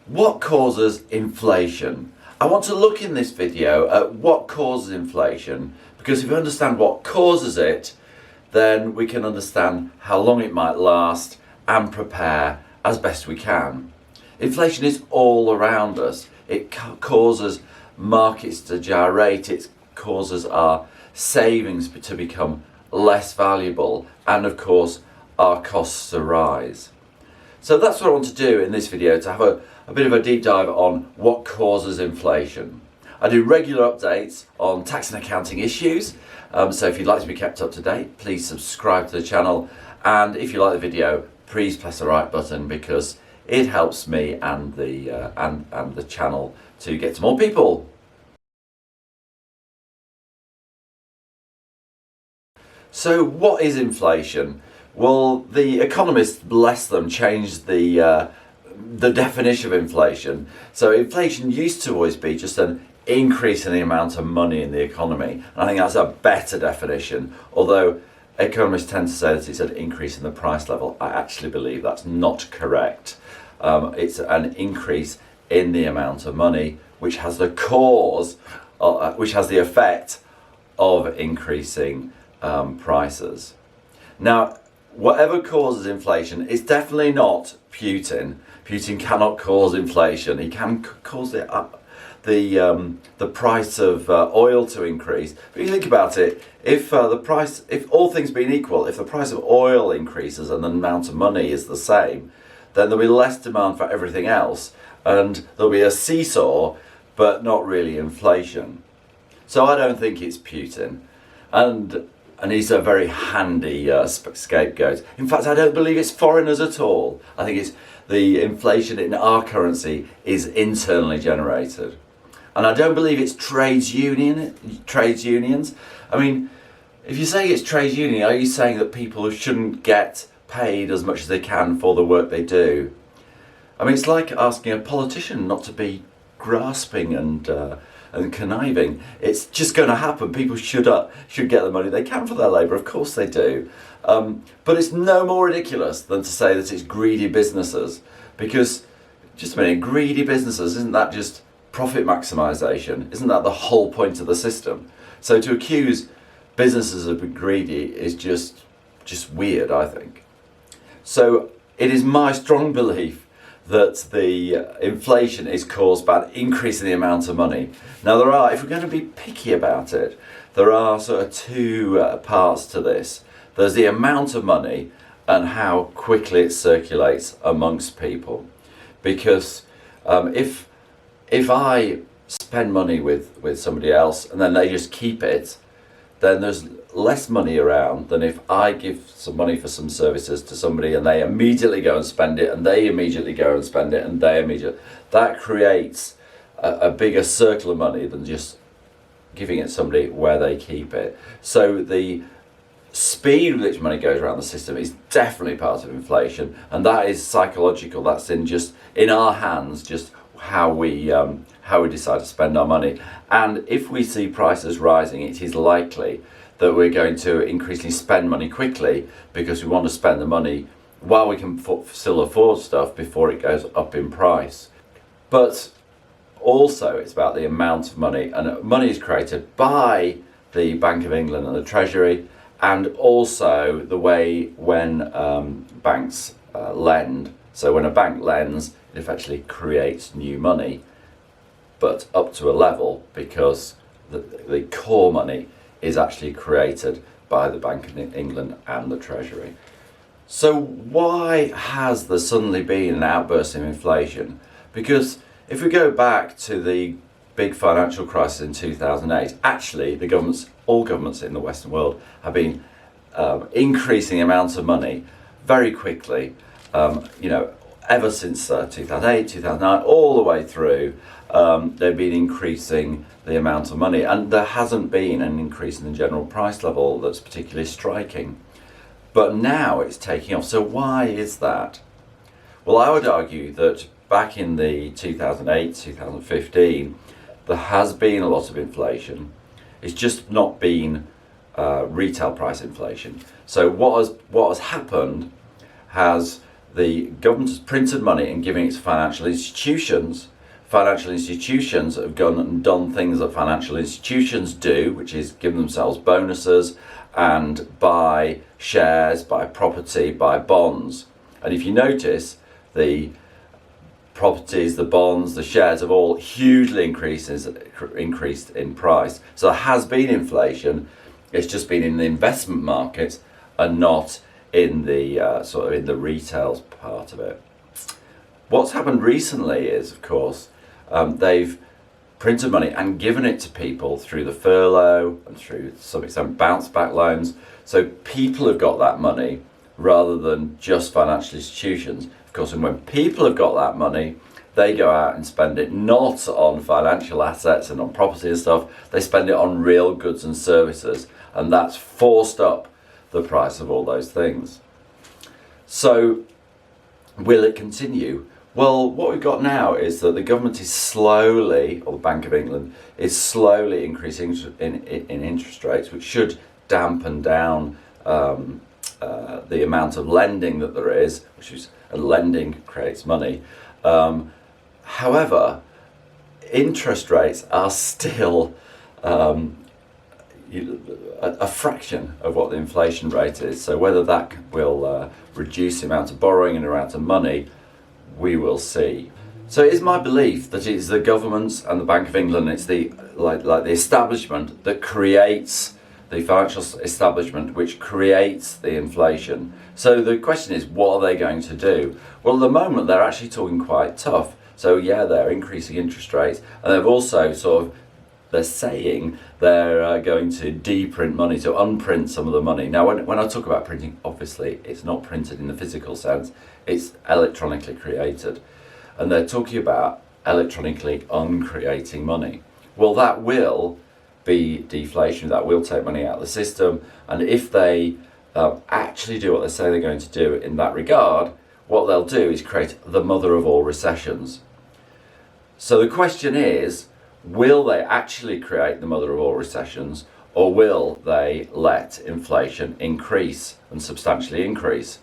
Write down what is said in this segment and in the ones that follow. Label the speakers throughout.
Speaker 1: What causes inflation? I want to look in this video at what causes inflation, because if we understand what causes it, then we can understand how long it might last and prepare as best we can. Inflation is all around us. It causes markets to gyrate, it causes our savings to become less valuable, and of course our costs to rise. So that's what I want to do in this video, to have a bit of a deep dive on what causes inflation. I do regular updates on tax and accounting issues, so if you'd like to be kept up to date, please subscribe to the channel, and if you like the video, please press the right button, because it helps me and the channel to get to more people. So what is inflation? Well, the economists, bless them, changed the definition of inflation. So inflation used to always be just an increase in the amount of money in the economy. And I think that's a better definition, although economists tend to say that it's an increase in the price level. I actually believe that's not correct. It's an increase in the amount of money, which has the which has the effect of increasing prices. Now, whatever causes inflation is definitely not Putin. Putin cannot cause inflation. He can cause the price of oil to increase. But you think about it, if all things being equal, if the price of oil increases and the amount of money is the same, then there'll be less demand for everything else, and there'll be a seesaw, but not really inflation. So I don't think it's Putin, and he's a very handy scapegoat. In fact, I don't believe it's foreigners at all. I think it's the inflation in our currency is internally generated. And I don't believe it's trades unions. I mean, if you say it's trades union, are you saying that people shouldn't get paid as much as they can for the work they do? I mean, it's like asking a politician not to be grasping and conniving. It's just going to happen. People should get the money they can for their labour. Of course they do. But it's no more ridiculous than to say that it's greedy businesses. Because, just a minute, greedy businesses, isn't that just profit maximisation? Isn't that the whole point of the system? So to accuse businesses of being greedy is just weird, I think. So it is my strong belief that the inflation is caused by an increase in the amount of money. Now if we're going to be picky about it, there are sort of two parts to this. There's the amount of money and how quickly it circulates amongst people. Because if I spend money with somebody else and then they just keep it, then there's less money around than if I give some money for some services to somebody and they immediately go and spend it, and they immediately go and spend it, and they immediately... That creates a bigger circle of money than just giving it somebody where they keep it. So the speed with which money goes around the system is definitely part of inflation, and that is psychological. That's in our hands, just how we decide to spend our money. And if we see prices rising, it is likely that we're going to increasingly spend money quickly, because we want to spend the money while we can still afford stuff before it goes up in price. But also it's about the amount of money, and money is created by the Bank of England and the Treasury, and also the way when banks lend. So when a bank lends, it effectively creates new money, but up to a level, because the core money is actually created by the Bank of England and the Treasury. So why has there suddenly been an outburst in inflation? Because if we go back to the big financial crisis in 2008, actually all governments in the Western world have been increasing amounts of money very quickly, ever since 2008, 2009, all the way through. They've been increasing the amount of money, and there hasn't been an increase in the general price level that's particularly striking. But now it's taking off. So why is that? Well, I would argue that back in the 2008, 2015, there has been a lot of inflation. It's just not been retail price inflation. So what has happened has the government has printed money and giving it to financial institutions. Financial institutions have gone and done things that financial institutions do, which is give themselves bonuses and buy shares, buy property, buy bonds. And if you notice, the properties, the bonds, the shares have all hugely increased in price. So there has been inflation. It's just been in the investment market and not in the sort of in the retail part of it. What's happened recently is, of course, they've printed money and given it to people through the furlough and through, to some extent, bounce back loans. So people have got that money rather than just financial institutions. Of course, and when people have got that money, they go out and spend it not on financial assets and on property and stuff. They spend it on real goods and services, and that's forced up the price of all those things. So will it continue? Well, what we've got now is that the government is slowly, or the Bank of England, is slowly increasing in interest rates, which should dampen down the amount of lending that there is, which is, and lending creates money. However, interest rates are still a fraction of what the inflation rate is. So whether that will reduce the amount of borrowing and the amount of money, we will see. So it is my belief that it is the governments and the Bank of England, it's the like the establishment that creates the financial establishment, which creates the inflation. So the question is, what are they going to do? Well, at the moment they're actually talking quite tough. So yeah, they're increasing interest rates, and they've also they're saying they're going to de-print money, to unprint some of the money. Now, when I talk about printing, obviously it's not printed in the physical sense, it's electronically created. And they're talking about electronically uncreating money. Well, that will be deflation, that will take money out of the system. And if they actually do what they say they're going to do in that regard, what they'll do is create the mother of all recessions. So the question is, will they actually create the mother of all recessions, or will they let inflation increase and substantially increase?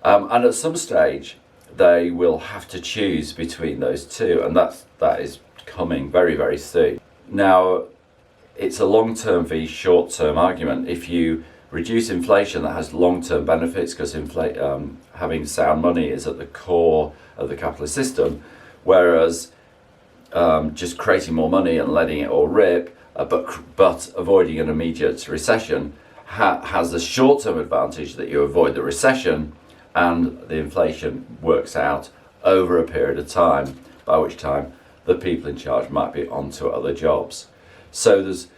Speaker 1: And at some stage, they will have to choose between those two, and that is coming very, very soon. Now, it's a long-term v short-term argument. If you reduce inflation, that has long-term benefits, because having sound money is at the core of the capitalist system, whereas just creating more money and letting it all rip, but avoiding an immediate recession has the short-term advantage that you avoid the recession and the inflation works out over a period of time, by which time the people in charge might be onto other jobs. So there's,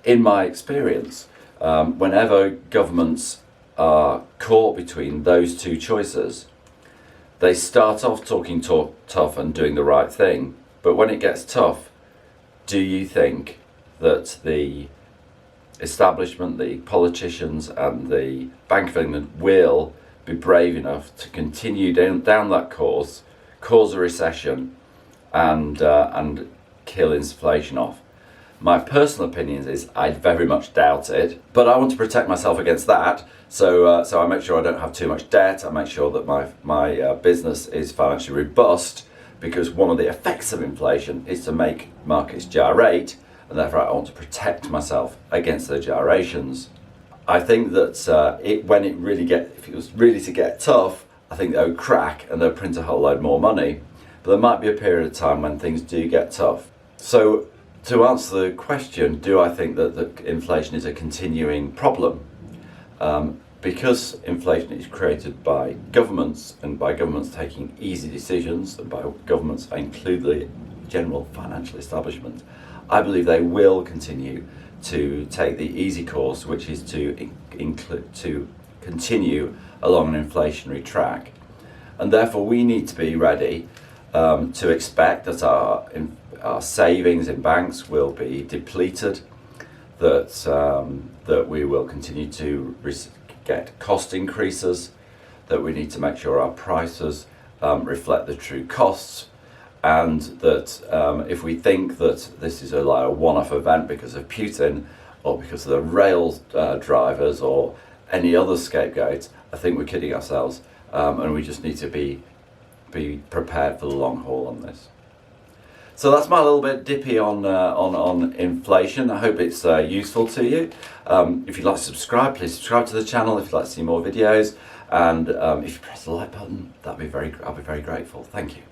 Speaker 1: in my experience, whenever governments are caught between those two choices, they start off talking tough and doing the right thing. But when it gets tough, do you think that the establishment, the politicians and the Bank of England will be brave enough to continue down that course, cause a recession and kill inflation off? My personal opinion is I very much doubt it, but I want to protect myself against that. So I make sure I don't have too much debt. I make sure that my business is financially robust, because one of the effects of inflation is to make markets gyrate, and therefore I want to protect myself against the gyrations. I think that if it was really to get tough, I think they would crack and they'll print a whole load more money. But there might be a period of time when things do get tough. So to answer the question, do I think that inflation is a continuing problem? Because inflation is created by governments, and by governments taking easy decisions, and by governments I include the general financial establishment, I believe they will continue to take the easy course, which is to continue along an inflationary track. And therefore we need to be ready to expect that our savings in banks will be depleted, that we will continue to get cost increases, that we need to make sure our prices reflect the true costs, and that if we think that this is a one-off event because of Putin or because of the rail drivers or any other scapegoats, I think we're kidding ourselves. and we just need to be prepared for the long haul on this. So that's my little bit dippy on inflation. I hope it's useful to you. If you'd like to subscribe, please subscribe to the channel. If you'd like to see more videos, and if you press the like button, I'll be very grateful. Thank you.